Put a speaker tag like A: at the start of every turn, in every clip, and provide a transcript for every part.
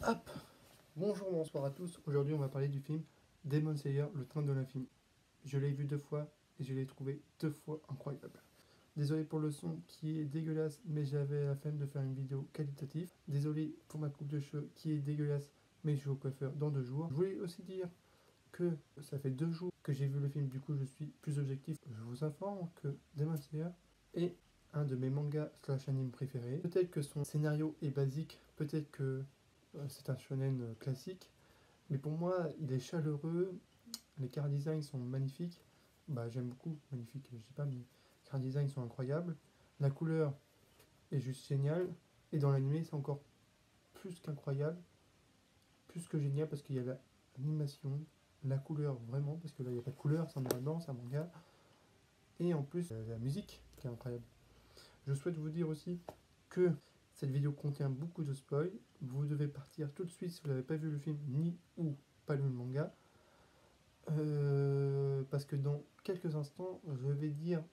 A: Hop. Bonjour, bonsoir à tous. Aujourd'hui, on va parler du film Demon Slayer, le train de l'infini. Je l'ai vu 2 fois et je l'ai trouvé 2 fois incroyable. Désolé pour le son qui est dégueulasse, mais j'avais la flemme de faire une vidéo qualitative. Désolé pour ma coupe de cheveux qui est dégueulasse, mais je vais au coiffeur dans 2 jours. Je voulais aussi dire que ça fait 2 jours que j'ai vu le film, du coup je suis plus objectif. Je vous informe que Demon Slayer est un de mes mangas slash animes préférés. Peut-être que son scénario est basique, peut-être que c'est un shonen classique, mais pour moi il est chaleureux, les car designs sont magnifiques. Bah j'aime beaucoup, magnifique, je sais pas, mais les car designs sont incroyables. La couleur est juste géniale, et dans l'anime c'est encore plus qu'incroyable, plus que génial parce qu'il y a l'animation, la couleur vraiment, parce que là il n'y a pas de couleur, c'est un noir et blanc, c'est un manga, et en plus la musique qui est incroyable. Je souhaite vous dire aussi que cette vidéo contient beaucoup de spoil. Vous devez partir tout de suite si vous n'avez pas vu le film ni ou pas lu le manga. Parce que dans quelques instants, je vais dire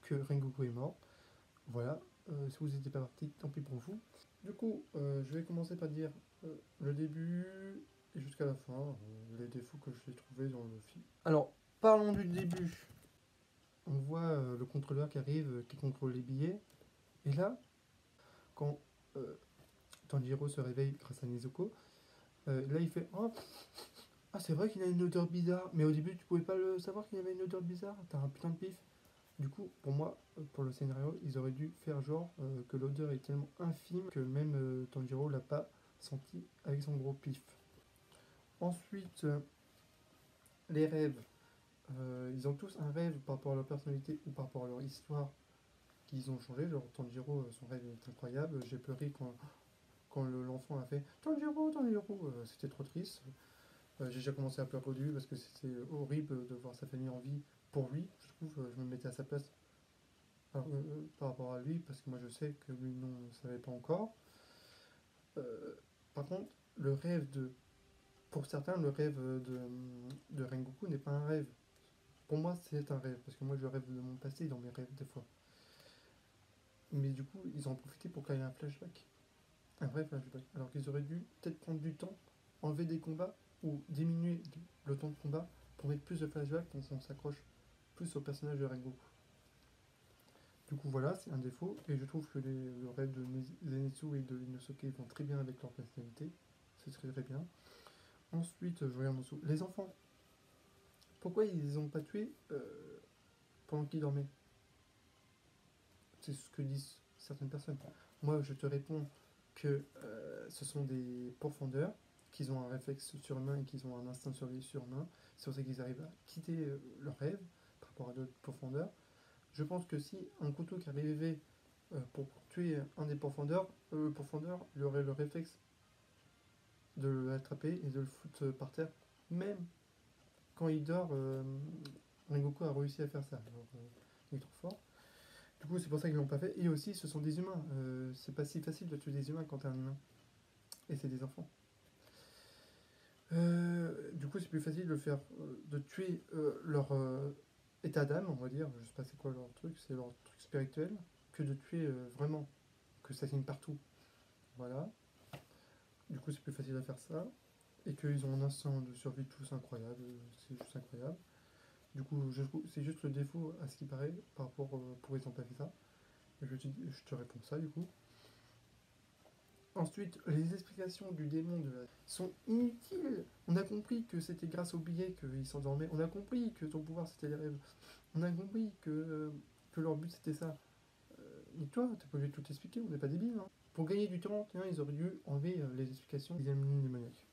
A: que Rengoku est mort. Voilà, si vous n'étiez pas parti, tant pis pour vous. Du coup, je vais commencer par dire le début et jusqu'à la fin, les défauts que j'ai trouvés dans le film. Alors, parlons du début. On voit le contrôleur qui arrive, qui contrôle les billets. Et là, quand Tanjiro se réveille grâce à Nezuko, là il fait oh, ah c'est vrai qu'il a une odeur bizarre, mais au début tu pouvais pas le savoir qu'il avait une odeur bizarre, t'as un putain de pif. Du coup, pour moi, pour le scénario, ils auraient dû faire genre que l'odeur est tellement infime que même Tanjiro l'a pas senti avec son gros pif. Ensuite, les rêves. Ils ont tous un rêve par rapport à leur personnalité ou par rapport à leur histoire qu'ils ont changé. Genre Tanjiro, son rêve est incroyable. J'ai pleuré quand l'enfant a fait Tanjiro, Tanjiro, c'était trop triste. J'ai déjà commencé à pleurer au début parce que c'était horrible de voir sa famille en vie pour lui. Je trouve, je me mettais à sa place par rapport à lui parce que moi je sais que lui ne savait pas encore. Par contre, le rêve de. Pour certains, le rêve de Rengoku n'est pas un rêve. Pour moi, c'est un rêve parce que moi je rêve de mon passé dans mes rêves des fois. Mais du coup, ils ont profité pour qu'il y ait un flashback. Un vrai flashback. Alors qu'ils auraient dû peut-être prendre du temps, enlever des combats ou diminuer le temps de combat pour mettre plus de flashbacks pour qu'on s'accroche plus au personnage de Rengoku. Du coup, voilà, c'est un défaut. Et je trouve que le rêve de Zenitsu et de Inosuke vont très bien avec leur personnalité. C'est très très bien. Ensuite, je regarde en dessous. Les enfants. Pourquoi ils les ont pas tués pendant qu'ils dormaient? C'est ce que disent certaines personnes. Moi, je te réponds que ce sont des pourfendeurs, qu'ils ont un réflexe surhumain et qu'ils ont un instinct de survie surhumain. C'est pour ça qu'ils arrivent à quitter leur rêve par rapport à d'autres pourfendeurs. Je pense que si un couteau qui arrivait pour tuer un des pourfendeurs, le pourfendeur il aurait le réflexe de l'attraper et de le foutre par terre. Même quand il dort, Rengoku a réussi à faire ça. Alors, il est trop fort. Du coup, c'est pour ça qu'ils l'ont pas fait. Et aussi, ce sont des humains. C'est pas si facile de tuer des humains quand t'es un humain. Et c'est des enfants. Du coup, c'est plus facile de faire, de tuer leur état d'âme, on va dire. Je sais pas c'est quoi leur truc, c'est leur truc spirituel, que de tuer vraiment, que ça signe partout. Voilà. Du coup, c'est plus facile à faire ça. Et qu'ils ont un instinct de survie tous incroyable. C'est juste incroyable. Du coup, c'est juste le défaut à ce qui paraît par rapport pour ils ont pas fait ça. Et je te réponds ça du coup. Ensuite, les explications du démon sont inutiles. On a compris que c'était grâce au billet qu'ils s'endormaient. On a compris que ton pouvoir c'était les rêves. On a compris que leur but c'était ça. Et toi, t'es pas obligé de tout expliquer, on n'est pas débiles. Hein. Pour gagner du temps, ils auraient dû enlever les explications des ennemis démoniaques.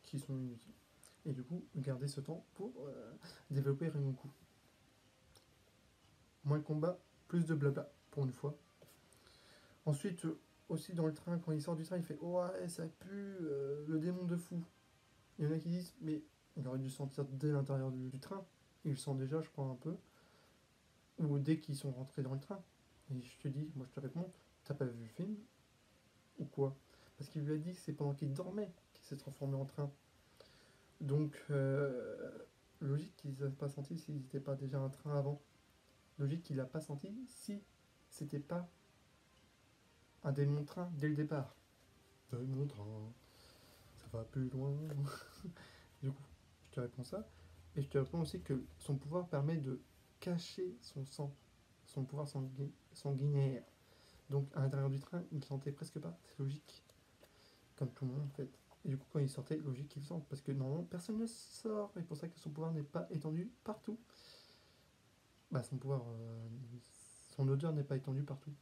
A: Qui sont inutiles. Et du coup, garder ce temps pour développer Rengoku. Moins de combat, plus de blabla, pour une fois. Ensuite, aussi dans le train, quand il sort du train, il fait oh, ouais, ça pue, le démon de fou. Il y en a qui disent mais il aurait dû sentir dès l'intérieur du train. Il le sent déjà, je crois, un peu. Ou dès qu'ils sont rentrés dans le train. Et je te dis, moi je te réponds, t'as pas vu le film? Ou quoi? Parce qu'il lui a dit que c'est pendant qu'il dormait qu'il s'est transformé en train. Donc, logique qu'ils n'avaient pas senti s'ils n'étaient pas déjà un train avant. Logique qu'il n'a pas senti si c'était pas un démon de train dès le départ. dans mon train, ça va plus loin. Du coup, je te réponds ça. Et je te réponds aussi que son pouvoir permet de cacher son sang, son pouvoir sanguinaire. Donc à l'intérieur du train, il ne sentait presque pas, c'est logique, comme tout le monde en fait. Et du coup, quand il sortait, logique qu'il sente, parce que normalement, personne ne sort, et pour ça que son pouvoir n'est pas étendu partout. Bah, son odeur n'est pas étendue partout.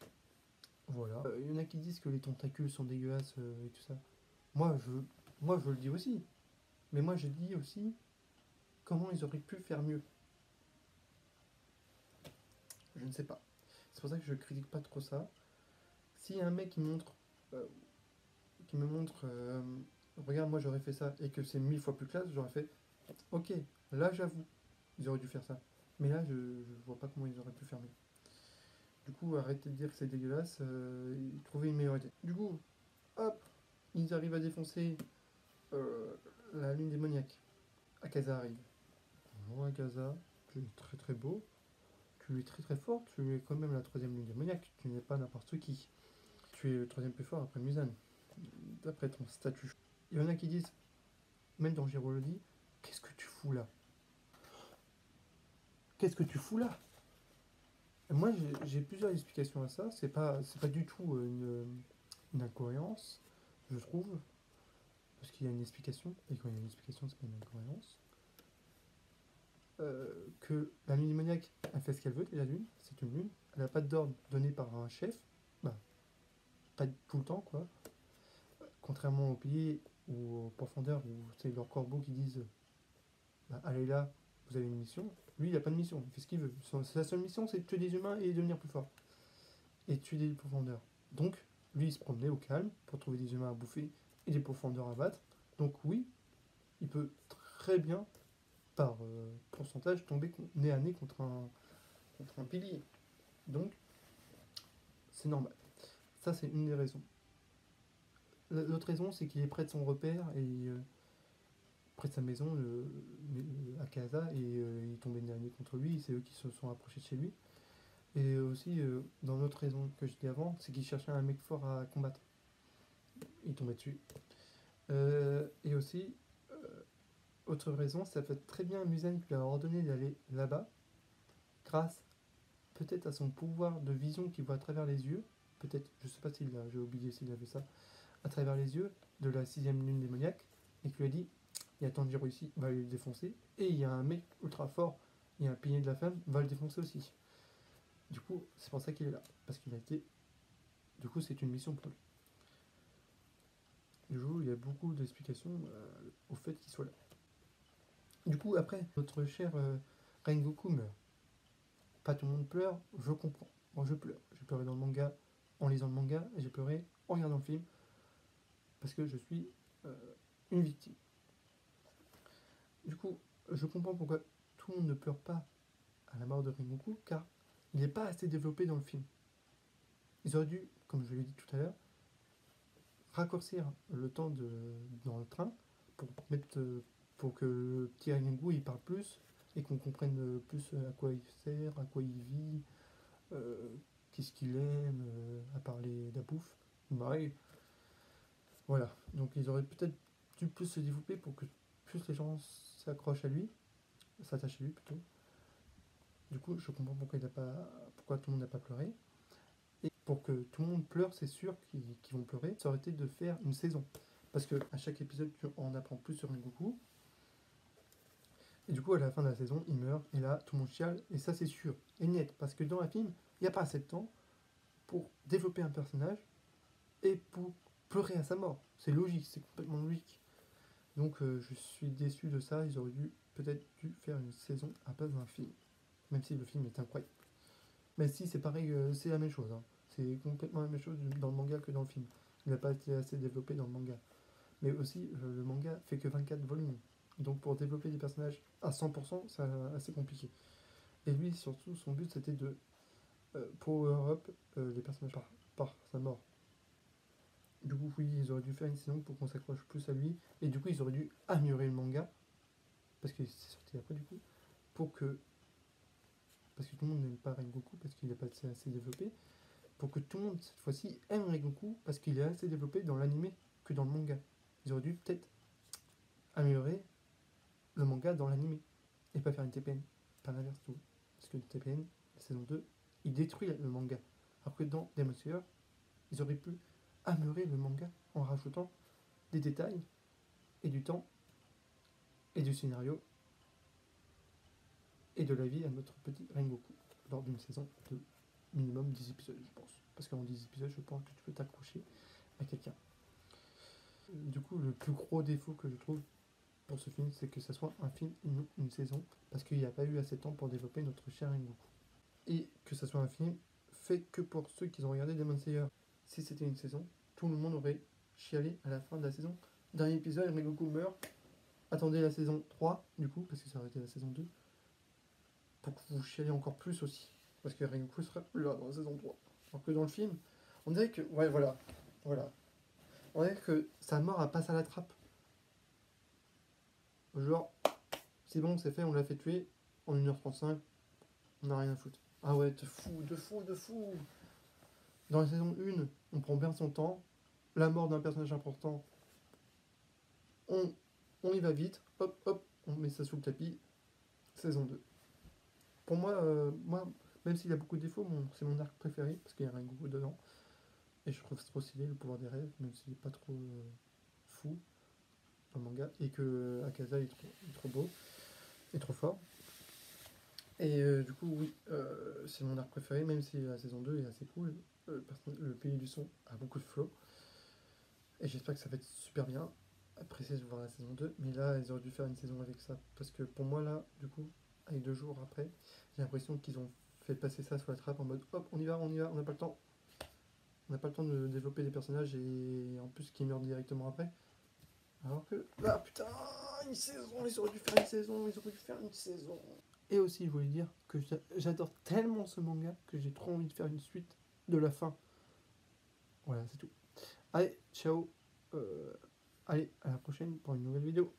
A: Voilà. Il y en a qui disent que les tentacules sont dégueulasses et tout ça. Moi je, moi, je le dis aussi. Mais moi, je dis aussi comment ils auraient pu faire mieux. Je ne sais pas. C'est pour ça que je critique pas trop ça. S'il y a un mec euh, qui me montre, regarde, moi j'aurais fait ça, et que c'est 1000 fois plus classe, j'aurais fait, ok, là j'avoue, ils auraient dû faire ça. Mais là, je vois pas comment ils auraient pu faire mieux. Du coup, arrêtez de dire que c'est dégueulasse, trouvez une meilleure idée. Du coup, hop, ils arrivent à défoncer euh, la lune démoniaque. Akaza arrive. Bonjour Akaza, tu es très très beau, tu es très très fort, tu es quand même la troisième lune démoniaque, tu n'es pas n'importe qui. Tu es le troisième plus fort après Musan, d'après ton statut. Il y en a qui disent, même dans Giro le dit, qu'est-ce que tu fous là? Qu'est-ce que tu fous là? Et moi j'ai plusieurs explications à ça, c'est pas du tout une incohérence, je trouve, parce qu'il y a une explication, et quand il y a une explication, c'est pas une incohérence. Que la lune démoniaque, elle fait ce qu'elle veut, et la lune, c'est une lune, elle n'a pas d'ordre donné par un chef, bah, pas tout le temps, quoi. Contrairement aux pays ou aux profondeurs où c'est leurs corbeaux qui disent bah, allez là, vous avez une mission. Lui, il n'a pas de mission, il fait ce qu'il veut. Sa seule mission, c'est de tuer des humains et devenir plus fort. Et de tuer des profondeurs. Donc, lui, il se promenait au calme pour trouver des humains à bouffer et des profondeurs à battre. Donc, oui, il peut très bien, par pourcentage, tomber nez à nez contre un pilier. Donc, c'est normal. Ça, c'est une des raisons. L'autre raison, c'est qu'il est près de son repère et près de sa maison, à Casa, et il tombait nez à nez contre lui. C'est eux qui se sont approchés de chez lui. Et aussi, dans l'autre raison que je dis avant, c'est qu'il cherchait un mec fort à combattre. Il tombait dessus. Et aussi, autre raison, ça peut être très bien Muzan qui lui a ordonné d'aller là-bas, grâce peut-être à son pouvoir de vision qui voit à travers les yeux. Peut-être, je sais pas s'il l'a, j'ai oublié s'il avait ça, à travers les yeux de la sixième lune démoniaque, et qui lui a dit il y a Tanjiro ici, va le défoncer, et il y a un mec ultra fort, il y a un pilier de la femme, va le défoncer aussi. Du coup, c'est pour ça qu'il est là, parce qu'il a été. Du coup, c'est une mission pour lui. Du coup, il y a beaucoup d'explications au fait qu'il soit là. Du coup, après, notre cher Rengoku meurt. Pas tout le monde pleure, je comprends. Moi, je pleure. J'ai pleuré dans le manga, en lisant le manga, et j'ai pleuré en regardant le film, parce que je suis euh, une victime. Du coup, je comprends pourquoi tout le monde ne pleure pas à la mort de Rengoku, car il n'est pas assez développé dans le film. Ils auraient dû, comme je l'ai dit tout à l'heure, raccourcir le temps dans le train pour mettre pour que le petit Rengoku il parle plus et qu'on comprenne plus à quoi il sert, à quoi il vit, euh, qu'est-ce qu'il aime, à parler de la bouffe. Ouais. Voilà. Donc ils auraient peut-être dû plus se développer pour que plus les gens s'accrochent à lui, s'attachent à lui plutôt. Du coup, je comprends pourquoi tout le monde n'a pas pleuré. Et pour que tout le monde pleure, c'est sûr qu'ils vont pleurer. Ça aurait été de faire une saison. Parce que à chaque épisode, on apprend plus sur Rengoku. Et du coup, à la fin de la saison, il meurt. Et là, tout le monde chiale. Et ça, c'est sûr. Et net. Parce que dans un film, il n'y a pas assez de temps pour développer un personnage et pour pleurer à sa mort. C'est logique. C'est complètement logique. Donc, je suis déçu de ça. Ils auraient peut-être dû faire une saison à place d'un film. Même si le film est incroyable. Mais si, c'est pareil, c'est la même chose. Hein. C'est complètement la même chose dans le manga que dans le film. Il n'a pas été assez développé dans le manga. Mais aussi, le manga fait que 24 volumes. Donc pour développer des personnages à 100%, c'est assez compliqué. Et lui, surtout, son but, c'était de power up les personnages par sa mort. Du coup, oui, ils auraient dû faire une saison pour qu'on s'accroche plus à lui. Et du coup, ils auraient dû améliorer le manga. Parce que c'est sorti après, du coup. Pour que... Parce que tout le monde n'aime pas Rengoku, parce qu'il n'a pas assez développé. Pour que tout le monde, cette fois-ci, aime Rengoku, parce qu'il est assez développé dans l'animé que dans le manga. Ils auraient dû peut-être améliorer le manga dans l'anime et pas faire une TPN. Pas l'inverse tout. Parce que le TPN, la saison 2, il détruit le manga. Alors que dans Demon Slayer, ils auraient pu améliorer le manga en rajoutant des détails et du temps et du scénario et de la vie à notre petit Rengoku lors d'une saison de minimum 10 épisodes, je pense. Parce qu'en 10 épisodes, je pense que tu peux t'accrocher à quelqu'un. Du coup, le plus gros défaut que je trouve pour ce film, c'est que ça soit un film et non une saison, parce qu'il n'y a pas eu assez de temps pour développer notre cher Rengoku. Et que ça soit un film fait que pour ceux qui ont regardé Demon Slayer. Si c'était une saison, tout le monde aurait chialé à la fin de la saison. Dernier épisode, Rengoku meurt. Attendez la saison 3, du coup, parce que ça aurait été la saison 2, pour que vous chialez encore plus aussi. Parce que Rengoku sera là dans la saison 3. Alors que dans le film, on dirait que... Ouais, voilà. On dirait que sa mort a passé à la trappe. Genre, c'est bon, c'est fait, on l'a fait tuer en 1h35, on n'a rien à foutre. Ah ouais, de fou. Dans la saison 1, on prend bien son temps. La mort d'un personnage important, on y va vite. Hop, on met ça sous le tapis. Saison 2. Pour moi, même s'il a beaucoup de défauts, c'est mon arc préféré, parce qu'il y a un Rengoku dedans. Et je trouve c'est trop stylé, le pouvoir des rêves, même s'il n'est pas trop fou dans le manga. Et que Akaza est trop beau et trop fort. Et du coup, oui, c'est mon arc préféré, même si la saison 2 est assez cool. Le pays du son a beaucoup de flow. Et j'espère que ça va être super bien. Après, c'est de voir la saison 2. Mais là, ils auraient dû faire une saison avec ça. Parce que pour moi, là, du coup, avec 2 jours après, j'ai l'impression qu'ils ont fait passer ça sur la trappe en mode hop, on y va, on n'a pas le temps. On n'a pas le temps de développer des personnages et en plus qu'ils meurent directement après. Alors que, ah putain, une saison, ils auraient dû faire une saison. Et aussi, je voulais dire que j'adore tellement ce manga que j'ai trop envie de faire une suite de la fin. Voilà, c'est tout. Allez, ciao. Allez, à la prochaine pour une nouvelle vidéo.